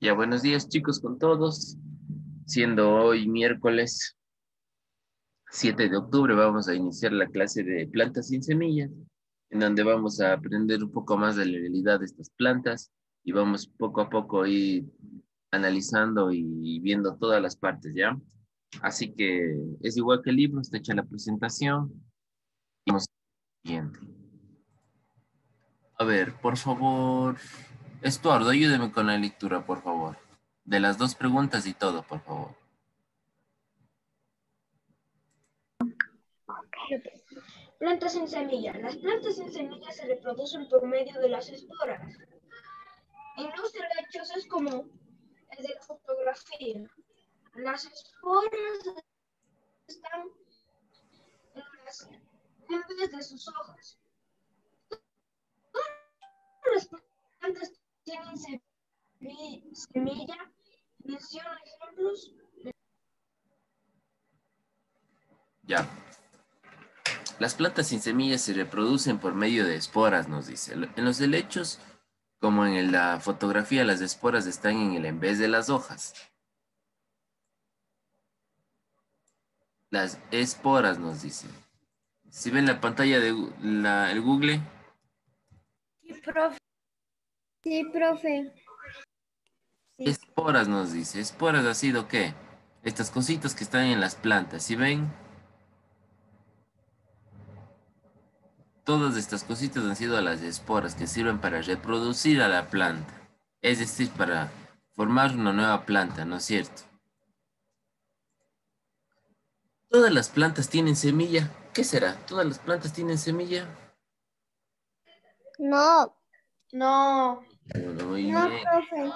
Ya, buenos días chicos con todos. Siendo hoy miércoles 7 de octubre, vamos a iniciar la clase de plantas sin semillas, en donde vamos a aprender un poco más de la realidad de estas plantas y vamos poco a poco ir analizando y viendo todas las partes, ¿ya? Así que es igual que el libro, está hecha la presentación. Y vamos al siguiente. A ver, por favor, Estuardo, ayúdeme con la lectura, por favor. De las dos preguntas y todo, por favor. Plantas sin semilla. Las plantas sin semilla se reproducen por medio de las esporas. En los helechos es como el de la fotografía. Las esporas están en las flores de sus hojas. Todas las plantas tienen semilla. Menciona ejemplos. Ya. Las plantas sin semillas se reproducen por medio de esporas, nos dice. En los helechos, como en la fotografía, las esporas están en vez de las hojas. Las esporas, nos dice. Si ven la pantalla de el Google, Sí, profe. Sí, profe. Sí. esporas nos dice. Esporas ha sido ¿qué? Estas cositas que están en las plantas. Si ven, todas estas cositas han sido las esporas que sirven para reproducir a la planta. Es decir, para formar una nueva planta, ¿no es cierto? ¿Todas las plantas tienen semilla? ¿Qué será? ¿Todas las plantas tienen semilla? No, No. Muy no, bien. profe.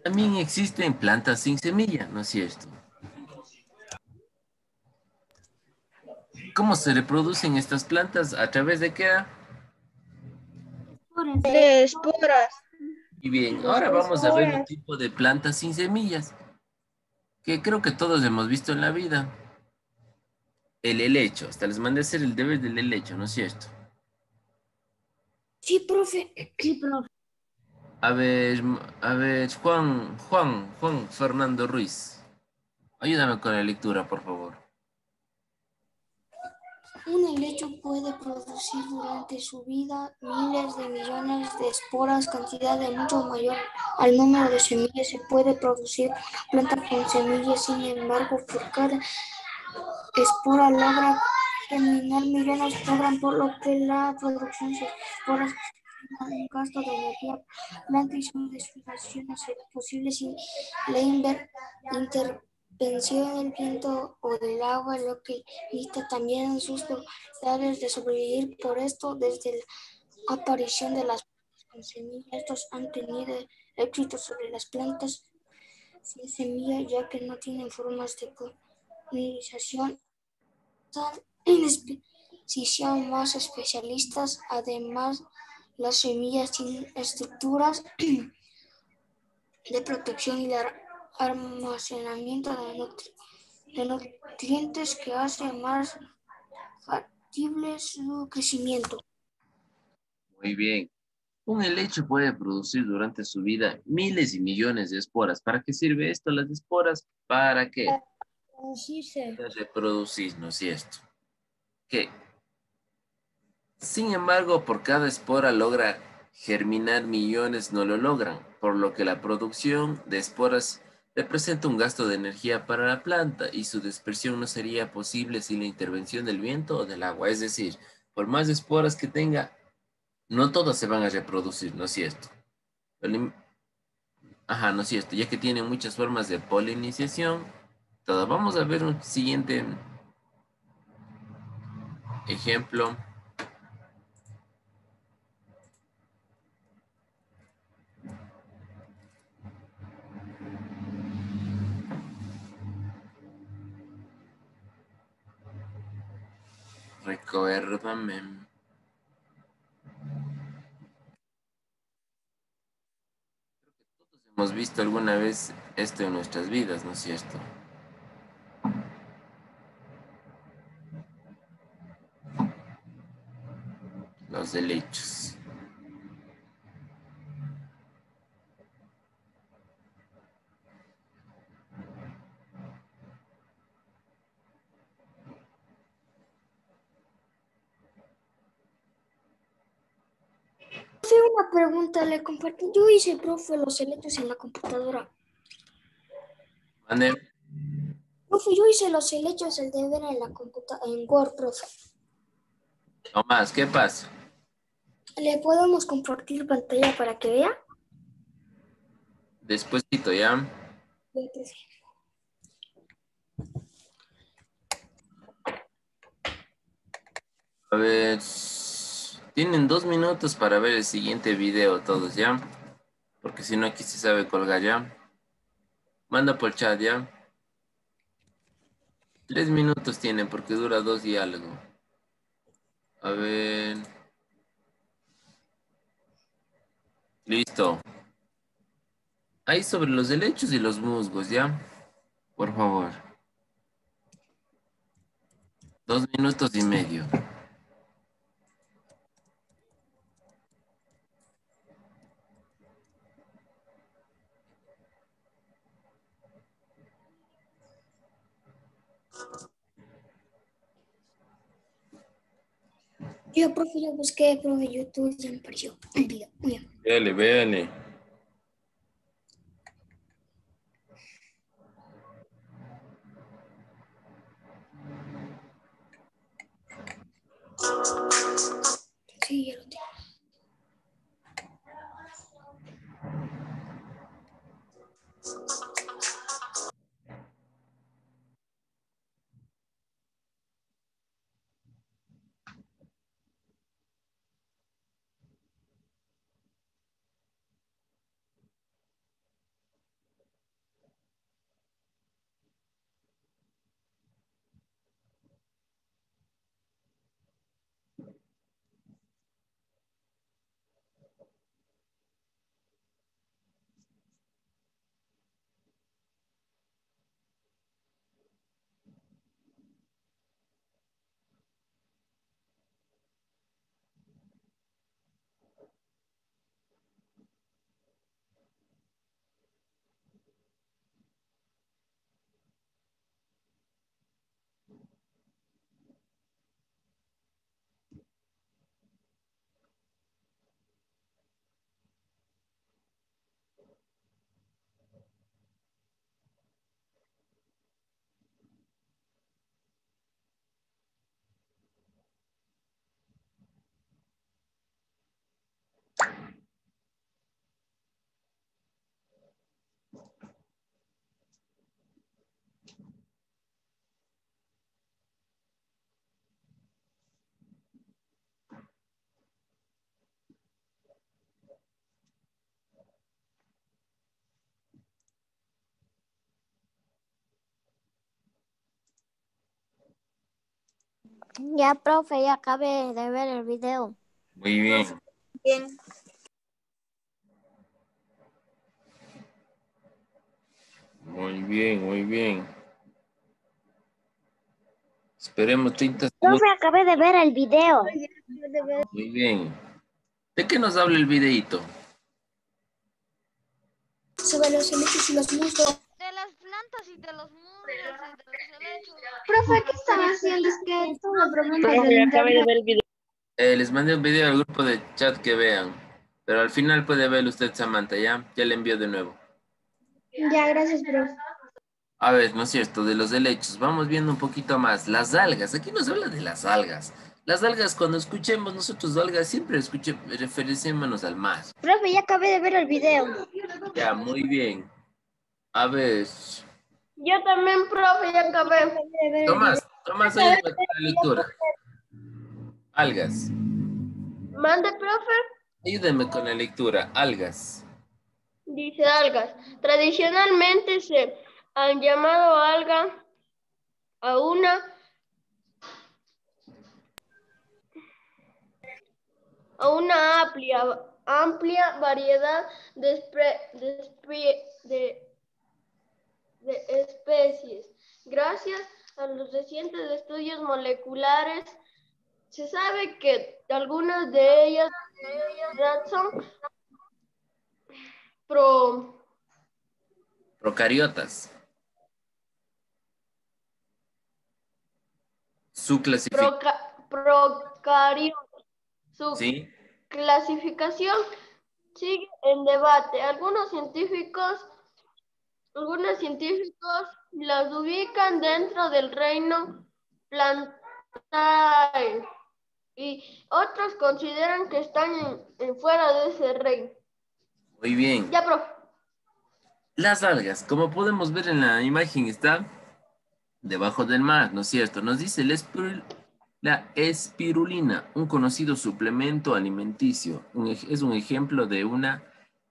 También existen plantas sin semilla, ¿no es cierto? ¿Cómo se reproducen estas plantas? ¿A través de qué? De esporas. Y bien, De ahora vamos a ver un esporas. tipo de plantas sin semillas, que creo que todos hemos visto en la vida. El helecho. Hasta les mandé a hacer el deber del helecho, ¿no es cierto? Sí, profe. Sí, profe. A ver, Juan Fernando Ruiz. Ayúdame con la lectura, por favor. Un helecho puede producir durante su vida miles de millones de esporas, cantidad de mucho mayor al número de semillas. Se puede producir una planta con semillas, sin embargo, por cada espora logra germinar millones de plantas, por lo que la producción de esporas es un gasto de energía. Planta y su destrucción será posible sin la intervención del viento o del agua, lo que limita también sus probabilidades de sobrevivir. Por esto, desde la aparición de las plantas con semilla, estos han tenido éxito sobre las plantas sin semilla, ya que no tienen formas de polinización en exposición más especialistas. Además, las semillas tienen estructuras de protección y de almacenamiento de nutrientes que hacen más factible su crecimiento. Muy bien. Un helecho puede producir durante su vida miles y millones de esporas. ¿Para qué sirve esto? Las esporas, ¿para qué? Producirse. Para reproducir, ¿no es cierto? Que, sin embargo, por cada espora logra germinar millones, no lo logran, por lo que la producción de esporas representa un gasto de energía para la planta y su dispersión no sería posible sin la intervención del viento o del agua. Es decir, por más esporas que tenga, no todas se van a reproducir, ¿no es cierto? Ajá, ¿no es cierto? Ya que tienen muchas formas de polinización, todo. Vamos a ver un siguiente ejemplo. Recuérdame. Todos hemos visto alguna vez esto en nuestras vidas, ¿no es cierto? Los helechos. pregunta le compartí. Yo hice, profe, los helechos en la computadora. Mande. Profe, yo hice los helechos, el deber en la computadora, en Word, profe. Tomás, ¿qué pasa? ¿Le podemos compartir pantalla para que vea? Despuésito, ¿ya? Ya, profe. A ver, tienen 2 minutos para ver el siguiente video todos, ¿ya? Porque si no aquí se sabe colgar, ¿ya? Manda por chat, ¿ya? 3 minutos tienen porque dura 2 y algo. A ver. Listo. Ahí sobre los helechos y los musgos, ¿ya? Por favor. 2 minutos y medio. Yo, profe, yo busqué, profe, YouTube, ya me apareció el video. Mira. Véale, véale. Sí, ya lo tengo. Ya, profe, ya acabé de ver el video. Muy bien. Bien. Muy bien, muy bien. Esperemos 30 segundos. Profe, acabé de ver el video. Muy bien. ¿De qué nos habla el videíto? Sobre los helechos y los musgos. De las plantas y de los musgos y de los helechos. Profe, ¿qué están haciendo? Es que tuve preguntas Profe, del acabé de internet. ver el video. Les mandé un video al grupo de chat que vean. Pero al final puede ver usted, Samantha, ¿ya? Ya le envío de nuevo. Ya, gracias, profe. A ver, ¿no es cierto? De los helechos. Vamos viendo un poquito más. Las algas. Aquí nos habla de las algas. Las algas, cuando escuchemos nosotros algas, siempre referenciémonos al mar. Profe, ya acabé de ver el video. Ya, muy bien. A ver. Yo también, profe, ya acabé. Tomás, ayúdame con la lectura. Algas. Mande, profe. Ayúdame con la lectura. Algas. Dice algas. Tradicionalmente se han llamado alga a una amplia variedad de especies. Gracias a los recientes estudios moleculares, se sabe que algunas de ellas son Procariotas. Su clasificación. procariotas. Su ¿Sí? clasificación sigue en debate. Algunos científicos las ubican dentro del reino Plantae y otros consideran que están fuera de ese reino. Muy bien. Ya, profe. Las algas, como podemos ver en la imagen, está debajo del mar, ¿no es cierto? Nos dice la espirulina, un conocido suplemento alimenticio. Es un ejemplo de una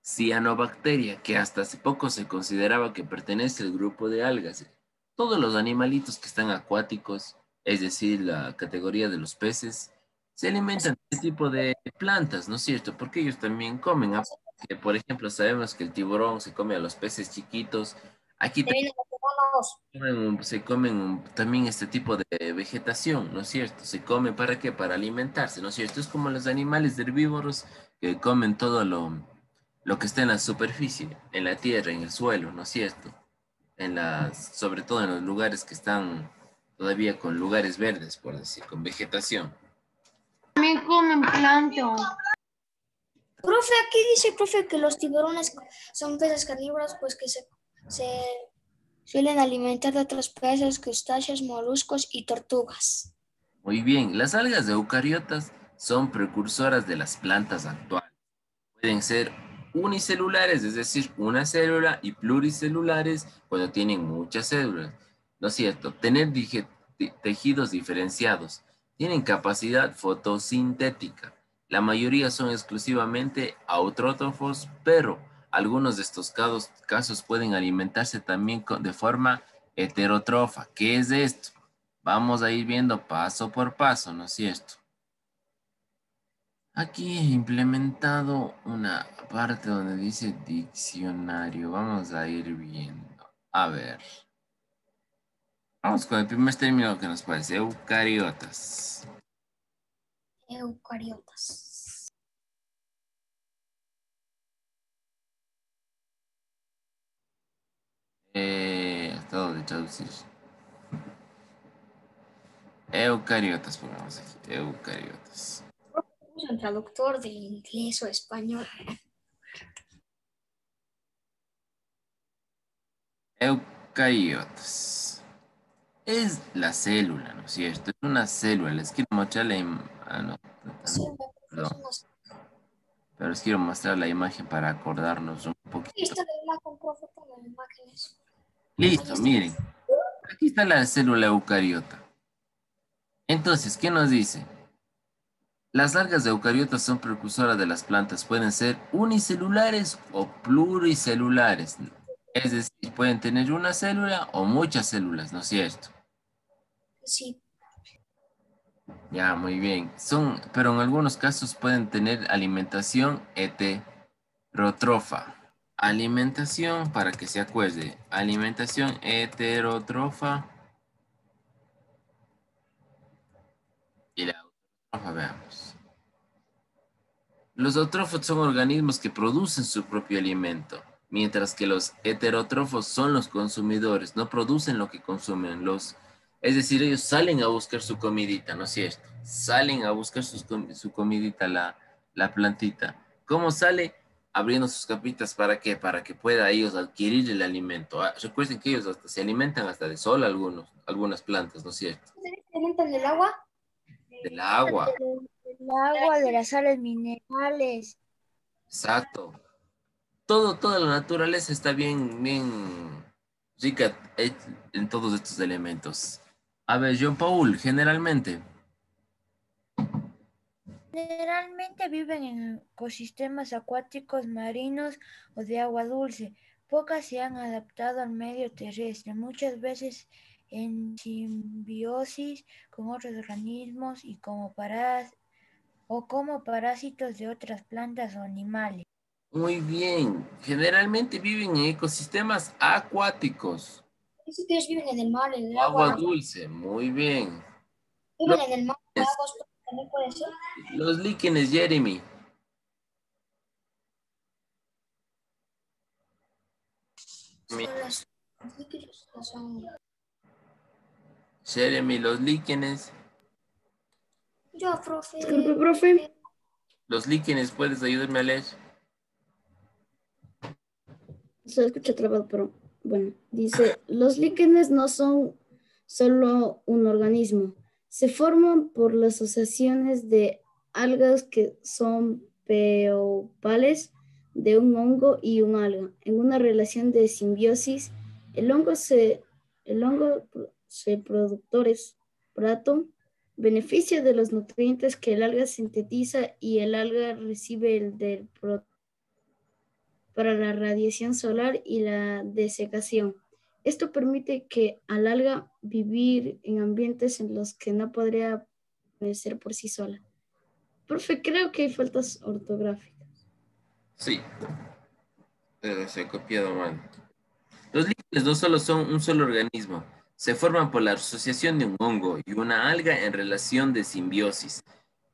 cianobacteria que hasta hace poco se consideraba que pertenece al grupo de algas. Todos los animalitos que están acuáticos, es decir, la categoría de los peces, se alimentan de este tipo de plantas, ¿no es cierto? Porque ellos también comen. Que, por ejemplo, sabemos que el tiburón se come a los peces chiquitos. Aquí se comen también este tipo de vegetación, ¿no es cierto? Se come ¿para qué? Para alimentarse, ¿no es cierto? Es como los animales herbívoros que comen todo lo que está en la superficie, en la tierra, en el suelo, ¿no es cierto? Sobre todo en los lugares que están todavía con lugares verdes, por decir, con vegetación. También comen plancton. Profe, aquí dice, profe, que los tiburones son peces carnívoros, pues que se suelen alimentar de otros peces, crustáceos, moluscos y tortugas. Muy bien, las algas eucariotas son precursoras de las plantas actuales. Pueden ser unicelulares, es decir, una célula, y pluricelulares cuando tienen muchas células. ¿No es cierto? Tener tejidos diferenciados. Tienen capacidad fotosintética. La mayoría son exclusivamente autótrofos, pero algunos de estos casos pueden alimentarse también de forma heterótrofa. ¿Qué es esto? Vamos a ir viendo paso por paso, ¿no es cierto? Aquí he implementado una parte donde dice diccionario. Vamos a ir viendo. A ver. Vamos con el primer término que nos parece. Eucariotas. Eucariotas. Estado de traducir. Eucariotas, pongamos aquí. Eucariotas. Es un traductor de inglés o español. Eucariotas. Es la célula, ¿no es cierto? Es una célula. Les quiero mostrar no, Sí, perdón. Pero les quiero mostrar la imagen para acordarnos un poquito. Ahí está la imagen, profe, con las imágenes. Listo, miren. Aquí está la célula eucariota. Entonces, ¿qué nos dice? Las algas eucariotas son precursoras de las plantas. Pueden ser unicelulares o pluricelulares. Es decir, pueden tener una célula o muchas células, ¿no es cierto? Sí. Ya, muy bien. Pero en algunos casos pueden tener alimentación heterótrofa. Alimentación, para que se acuerde, alimentación heterótrofa y la autótrofa, veamos. Los autrófos son organismos que producen su propio alimento, mientras que los heterótrofos son los consumidores, no producen lo que consumen. Es decir, ellos salen a buscar su comidita, ¿no es cierto? Salen a buscar su comidita, la plantita. ¿Cómo sale? Abriendo sus capitas, ¿para qué? Para que pueda ellos adquirir el alimento. Recuerden que ellos hasta se alimentan hasta de sol algunas plantas, ¿no es cierto? ¿Se alimentan del agua? Del agua, El agua, de las sales minerales. exacto. Toda la naturaleza está bien rica en todos estos elementos. A ver, John Paul, generalmente. Generalmente viven en ecosistemas acuáticos, marinos o de agua dulce. Pocas se han adaptado al medio terrestre, muchas veces en simbiosis con otros organismos y como parásitos de otras plantas o animales. Muy bien. Generalmente viven en ecosistemas acuáticos. Dice que ellos viven en el mar, en el O agua agua. dulce, muy bien. Viven Los, en el mar, lagos, también puede ser. los líquenes, Jeremy. Los líquidos son... Jeremy, los líquenes. Yo, profe. Disculpe, profe. Los líquenes, ¿puedes ayudarme a leer? se escucha trabado, pero bueno, dice, los líquenes no son solo un organismo, se forman por las asociaciones de algas que son peopales de un hongo y un alga. En una relación de simbiosis, el hongo se productores prato beneficia de los nutrientes que el alga sintetiza y el alga recibe el del para la radiación solar y la desecación. Esto permite que al alga vivir en ambientes en los que no podría permanecer por sí sola. Profe, creo que hay faltas ortográficas. Sí, pero se ha copiado mal. Los líquenes no solo son un solo organismo, se forman por la asociación de un hongo y una alga en relación de simbiosis.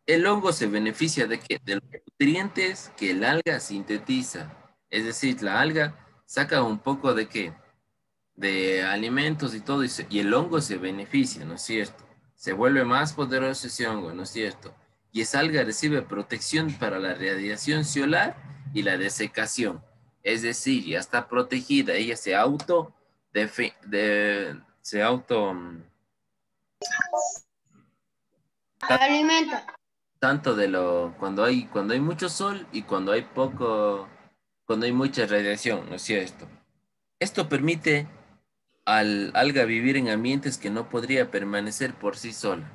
El hongo se beneficia de qué? De los nutrientes que el alga sintetiza. Es decir, la alga saca un poco de qué? De alimentos y todo, y el hongo se beneficia, ¿no es cierto? Se vuelve más poderoso ese hongo, ¿no es cierto? Y esa alga recibe protección para la radiación solar y la desecación. Es decir, ya está protegida, ella se Alimenta. tanto de lo cuando hay mucho sol y cuando hay mucha radiación, ¿no es cierto? Esto permite al alga vivir en ambientes que no podría permanecer por sí sola.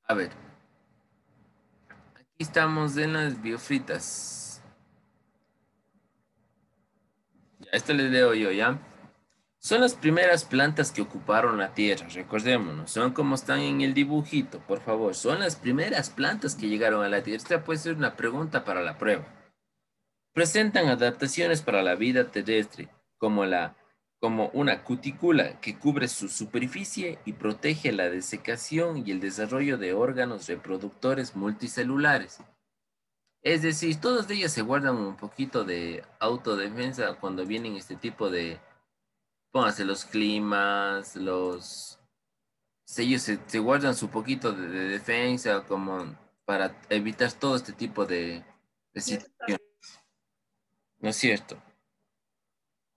A ver, aquí estamos en las biofritas. Ya, esto les leo yo, ¿ya? Son las primeras plantas que ocuparon la tierra, recordémonos, son como están en el dibujito, por favor, son las primeras plantas que llegaron a la tierra. Esta puede ser una pregunta para la prueba. Presentan adaptaciones para la vida terrestre, como una cutícula que cubre su superficie y protege la desecación y el desarrollo de órganos reproductores multicelulares. Es decir, todas ellas se guardan un poquito de autodefensa cuando vienen este tipo de, pónganse los climas, ellos se guardan su poquito de defensa como para evitar todo este tipo de situaciones. ¿No es cierto?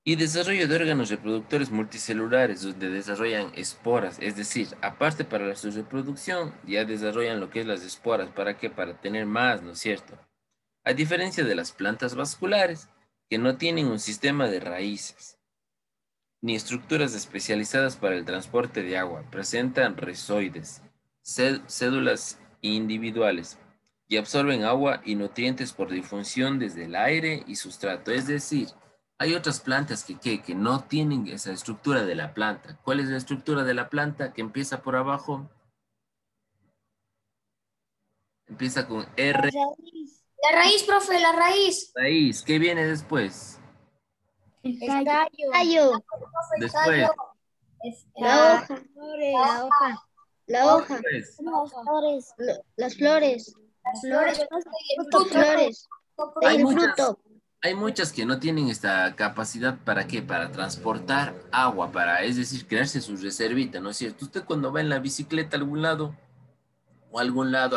Y desarrollo de órganos reproductores multicelulares, donde desarrollan esporas, es decir, aparte para su reproducción, ya desarrollan lo que es las esporas. ¿Para qué? Para tener más, ¿no es cierto? A diferencia de las plantas vasculares, que no tienen un sistema de raíces, ni estructuras especializadas para el transporte de agua, presentan rizoides, cédulas individuales, y absorben agua y nutrientes por difusión desde el aire y sustrato. Es decir, hay otras plantas que no tienen esa estructura de la planta. ¿Cuál es la estructura de la planta? Que empieza por abajo. Empieza con R. La raíz, profe, la raíz. Raíz. ¿Qué viene después? El tallo. Tallo. Después. La hoja. La hoja. La hoja. Después. Las flores. Las flores. Las flores. Las flores. Hay El muchas, fruto. hay muchas que no tienen esta capacidad. ¿Para qué? Para transportar agua, es decir, crearse su reservita, ¿no es cierto? Usted cuando va en la bicicleta a algún lado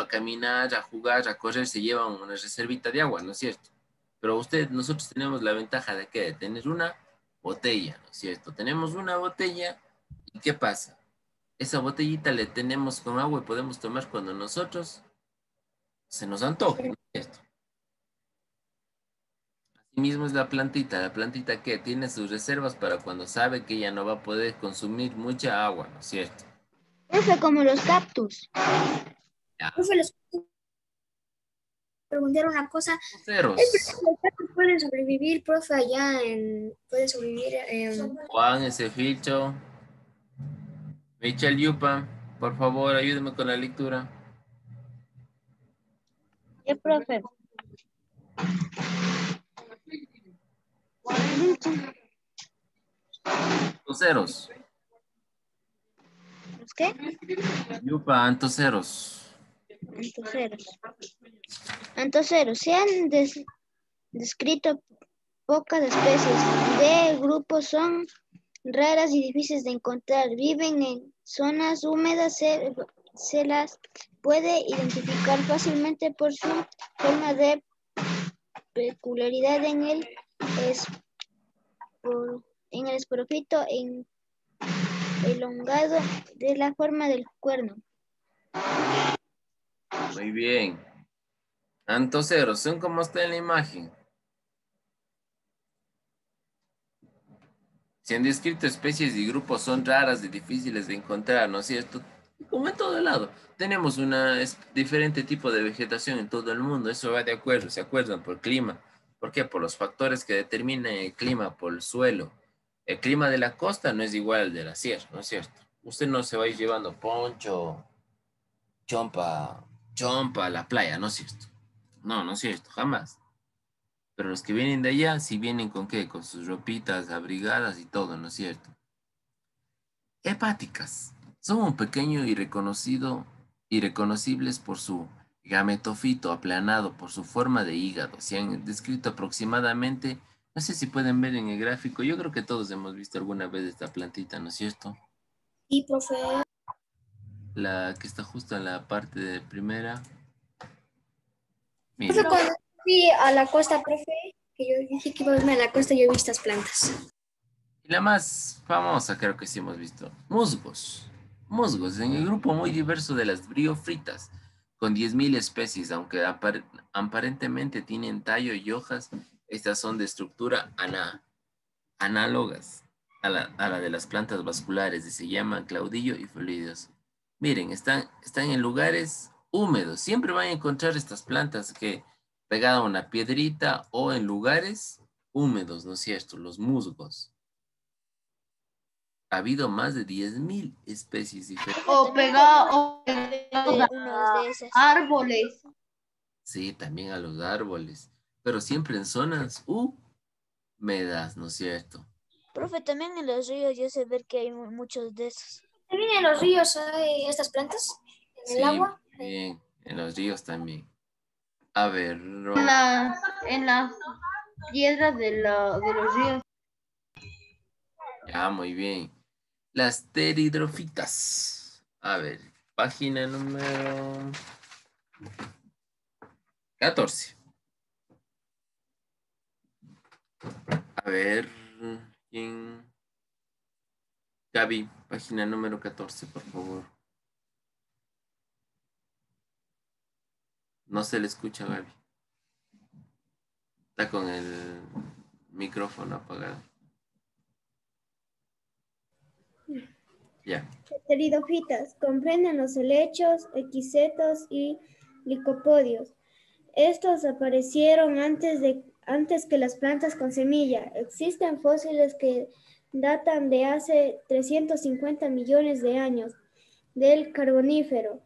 a caminar, a jugar, a correr, se lleva una reservita de agua, ¿no es cierto? Pero nosotros tenemos la ventaja de ¿qué? De tener una botella, ¿no es cierto? Tenemos una botella y ¿qué pasa? Esa botellita le tenemos con agua y podemos tomar cuando nosotros se nos antoje, ¿no es cierto? Así mismo es la plantita que tiene sus reservas para cuando sabe que ella no va a poder consumir mucha agua, ¿no es cierto? Profe, como los cactus. Ya. Profe, les preguntar una cosa. Ceros. ¿Los cactus pueden sobrevivir, profe, allá en... pueden sobrevivir en... Juan, ese filcho. Michelle Yupa, por favor, ayúdeme con la lectura. ¿Qué, profe? Antoceros. ¿Los qué? Yupa, antoceros. Antoceros. Se han descrito pocas especies de grupos, son raras y difíciles de encontrar. Viven en zonas húmedas, se las puede identificar fácilmente por su forma de peculiaridad en en el esporófito elongado de la forma del cuerno. Muy bien. Antocero, ¿son como está en la imagen? Se han descrito especies y grupos son raras y difíciles de encontrar, ¿no es cierto? Como en todo lado. Tenemos diferente tipo de vegetación en todo el mundo. Eso va de acuerdo, ¿se acuerdan? Por clima. ¿Por qué? Por los factores que determinan el clima, por el suelo. El clima de la costa no es igual al de la sierra, ¿no es cierto? Usted no se va a ir llevando poncho, chompa a la playa, ¿no es cierto? No, no es cierto, jamás. Pero los que vienen de allá, sí vienen con qué, con sus ropitas abrigadas y todo, ¿no es cierto? Hepáticas. Son un pequeño y reconocibles por su gametofito aplanado, por su forma de hígado. Se han descrito aproximadamente, no sé si pueden ver en el gráfico, yo creo que todos hemos visto alguna vez esta plantita, ¿no es cierto? Sí, profe. La que está justo en la parte de primera. Profe, Miren. cuando fui a la costa, profe, que yo dije que iba a irme a la costa, yo vi estas plantas. Y la más famosa creo que sí hemos visto, musgos. Musgos, en el grupo muy diverso de las briofritas, con 10.000 especies, aunque aparentemente tienen tallo y hojas, estas son de estructura análogas a la de las plantas vasculares y se llaman claudillo y fluidos. Miren, están en lugares húmedos, siempre van a encontrar estas plantas que pegada a una piedrita o en lugares húmedos, ¿no es cierto? Los musgos. Ha habido más de 10.000 especies diferentes. O pegados Unos de esas. a árboles. Sí, también a los árboles, pero siempre en zonas húmedas, ¿no es cierto? Profe, también en los ríos yo sé ver que hay muchos de esos. ¿También en los ríos hay estas plantas? ¿En el Sí, agua? bien, en los ríos también. A ver, En las piedras de los ríos. ya, muy bien. Las pteridrofitas. A ver, página número 14. A ver, ¿quién? Gaby, página número 14, por favor. No se le escucha, Gaby. Está con el micrófono apagado. Ya. Pteridofitas comprenden los helechos, equisetos y licopodios. Estos aparecieron antes que las plantas con semilla. Existen fósiles que datan de hace 350 millones de años del Carbonífero,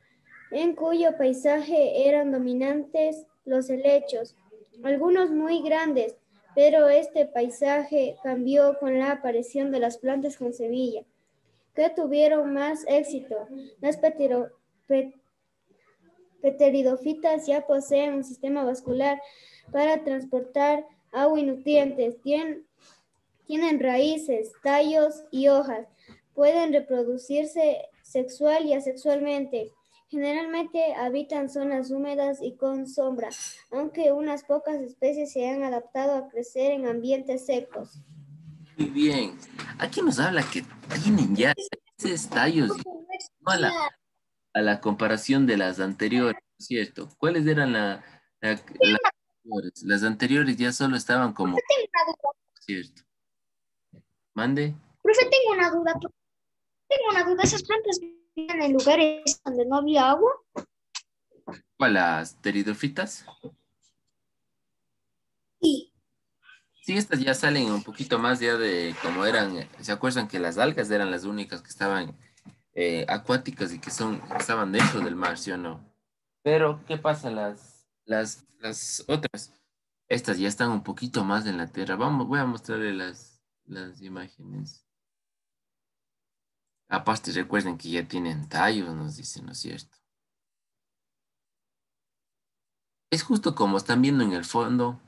en cuyo paisaje eran dominantes los helechos, algunos muy grandes, pero este paisaje cambió con la aparición de las plantas con semilla, que tuvieron más éxito. Las pteridofitas ya poseen un sistema vascular para transportar agua y nutrientes. Tienen raíces, tallos y hojas. Pueden reproducirse sexual y asexualmente. Generalmente habitan zonas húmedas y con sombra, aunque unas pocas especies se han adaptado a crecer en ambientes secos. Muy bien. Aquí nos habla que tienen ya 6 tallos, no a la comparación de las anteriores, ¿no es cierto? ¿Cuáles eran las anteriores? Las anteriores ya solo estaban como, Tengo una duda. ¿cierto? Mande. Profe, tengo una duda. ¿Esas plantas vivían en lugares donde no había agua? ¿Cuál, las pteridófitas? Sí. Sí, estas ya salen un poquito más ya de como eran, ¿se acuerdan que las algas eran las únicas que estaban acuáticas y que estaban dentro del mar, ¿sí o no? Pero, ¿qué pasa? Las otras, estas ya están un poquito más en la tierra. Voy a mostrarle las imágenes. Aparte, recuerden que ya tienen tallos, nos dicen, ¿no es cierto? Es justo como están viendo en el fondo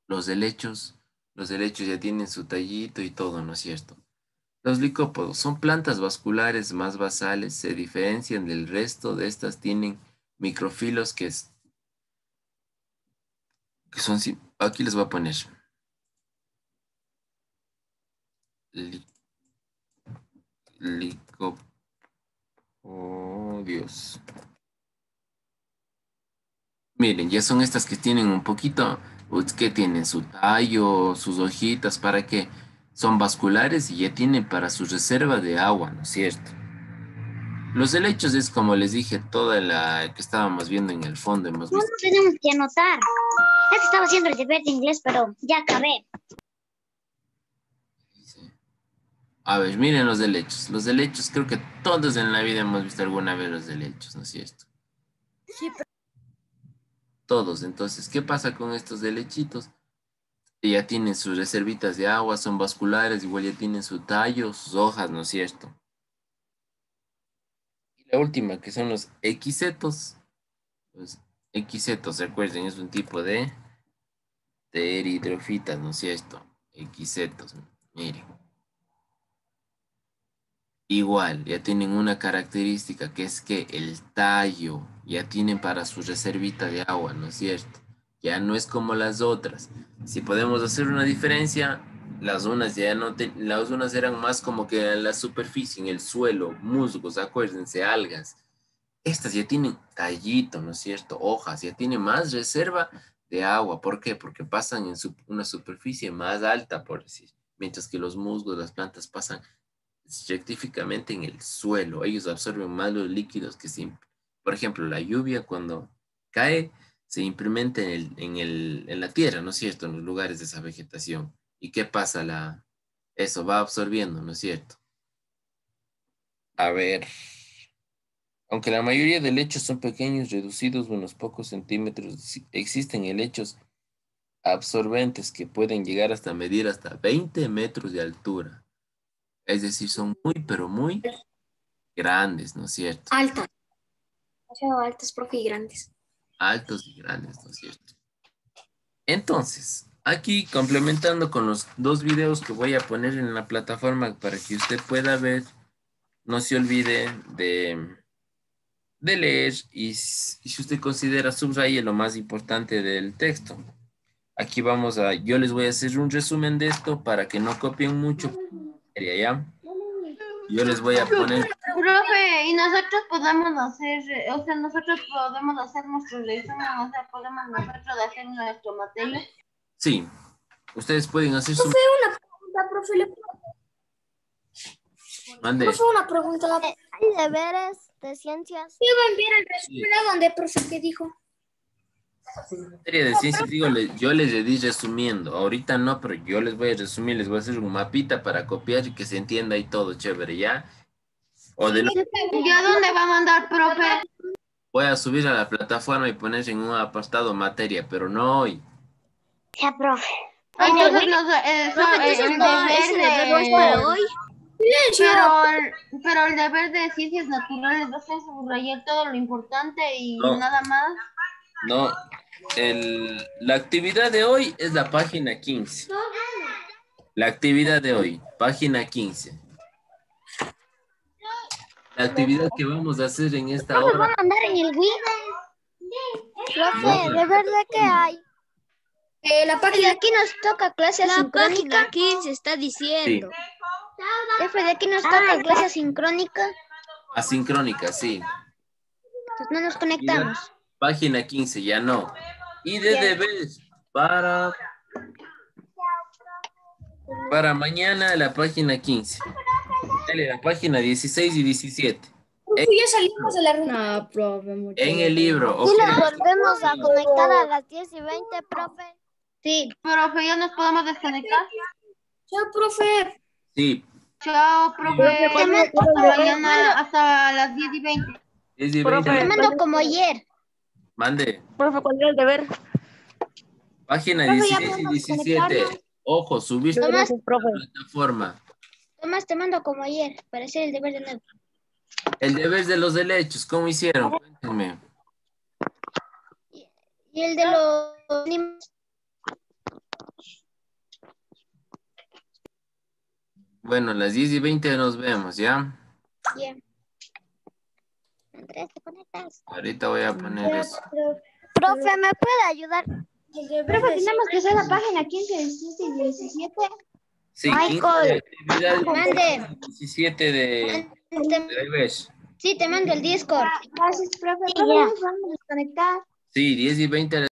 los helechos ya tienen su tallito y todo, ¿no es cierto? Los licópodos son plantas vasculares más basales, se diferencian del resto de estas, tienen microfilos Que son, aquí les voy a poner. Oh, Dios. Miren, ya son estas que tienen un poquito, pues, que tienen su tallo, sus hojitas, para que son vasculares y ya tienen para su reserva de agua, ¿no es cierto? Los helechos es como les dije, toda la que estábamos viendo en el fondo, hemos No, visto. no tenemos que anotar. Ya que estaba haciendo el deber de inglés, pero ya acabé. A ver, miren los helechos. Los helechos, creo que todos en la vida hemos visto alguna vez los helechos, ¿no es cierto? Sí, Todos. Entonces, ¿qué pasa con estos helechitos? Ya tienen sus reservitas de agua, son vasculares, igual ya tienen su tallo, sus hojas, ¿no es cierto? Y la última, que son los equisetos. Los equisetos, recuerden, es un tipo de eridrofitas, ¿no es cierto? Equisetos, miren. Igual, ya tienen una característica que es que el tallo ya tienen para su reservita de agua, ¿no es cierto? Ya no es como las otras. Si podemos hacer una diferencia, las unas ya no las unas eran más como que en la superficie, en el suelo, musgos, acuérdense, algas. Estas ya tienen tallito, ¿no es cierto? Hojas, ya tienen más reserva de agua. ¿Por qué? Porque pasan en una superficie más alta, por decir. Mientras que los musgos, las plantas pasan rectíficamente en el suelo. Ellos absorben más los líquidos que siempre. Por ejemplo, la lluvia cuando cae se implementa en la tierra, ¿no es cierto? En los lugares de esa vegetación. ¿Y qué pasa? Eso va absorbiendo, ¿no es cierto? A ver. Aunque la mayoría de helechos son pequeños, reducidos unos pocos centímetros, existen helechos absorbentes que pueden llegar hasta medir hasta 20 metros de altura. Es decir, son muy, pero muy grandes, ¿no es cierto? Altas. Demasiado altas, profe, y grandes. Altos y grandes, ¿no es cierto? Entonces, aquí complementando con los dos videos que voy a poner en la plataforma para que usted pueda ver, no se olvide de leer y si usted considera subraye lo más importante del texto. Aquí yo les voy a hacer un resumen de esto para que no copien mucho. ¿Ya? Yo les voy a poner... Profe, y nosotros podemos hacer, o sea, nosotros podemos hacer nuestro resumen, o sea, podemos nosotros hacer nuestro material. Sí, ustedes pueden hacer su... Profe, una pregunta, profe. Mande. Profe, una pregunta. Hay deberes de ciencias. Yo iba a enviar el resumen a donde, profe, ¿qué dijo? En materia de ciencias, digo, yo les di resumiendo. Ahorita no, pero yo les voy a resumir, les voy a hacer un mapita para copiar y que se entienda y todo, chévere, ¿ya? O de ¿Ya dónde va a mandar, profe? voy a subir a la plataforma y poner en un apartado materia, pero no hoy. Ya, profe. Entonces, Entonces no, ese deber no es para hoy. Pero el deber de ciencias naturales va a ser subrayar todo lo importante y No. nada más. No, la actividad de hoy es la página 15. La actividad de hoy, página 15. La actividad que vamos a hacer en esta ¿Cómo va hora. a mandar en el Wii? Profe, ¿deber de qué hay? La Y página aquí nos toca clase La asincrónica. página 15 está diciendo. Profe, de aquí nos toca clase asincrónica. Asincrónica, sí. Entonces no nos conectamos. Página 15, ya no. Y de deberes para mañana la página 15. Dale, la página 16 y 17. profe, ya salimos de la ruta. No, profe, mucho En el libro. ¿Y ok. nos volvemos a conectar a las 10 y 20, profe? Sí. Profe, ¿ya nos podemos desconectar? Chao, profe. Sí. Chao, profe. Mañana hasta las 10 y 20. 10 y Te 20. mando como ayer. Mande. Profe, ¿cuál es el deber? Página Profe, ya 16 y podemos 17. Ojo, subiste a la Tomás, plataforma. Tomás, te mando como ayer para hacer el deber de nuevo. El deber de los helechos, ¿cómo hicieron? Cuéntenme. Y el de los animales. Bueno, a las 10 y 20 nos vemos, ¿ya? Bien. Andrés, ¿te conectas? Ahorita voy a poner eso. Profe, ¿me puede ayudar? Profe, tenemos que hacer la página 15, 16 y 17. Sí, Michael, 15 actividades, mande. 17 de revés. Sí, te mando el Discord. Gracias, profe. Sí, Profe, ya. ya nos vamos a desconectar. Sí, 10 y 20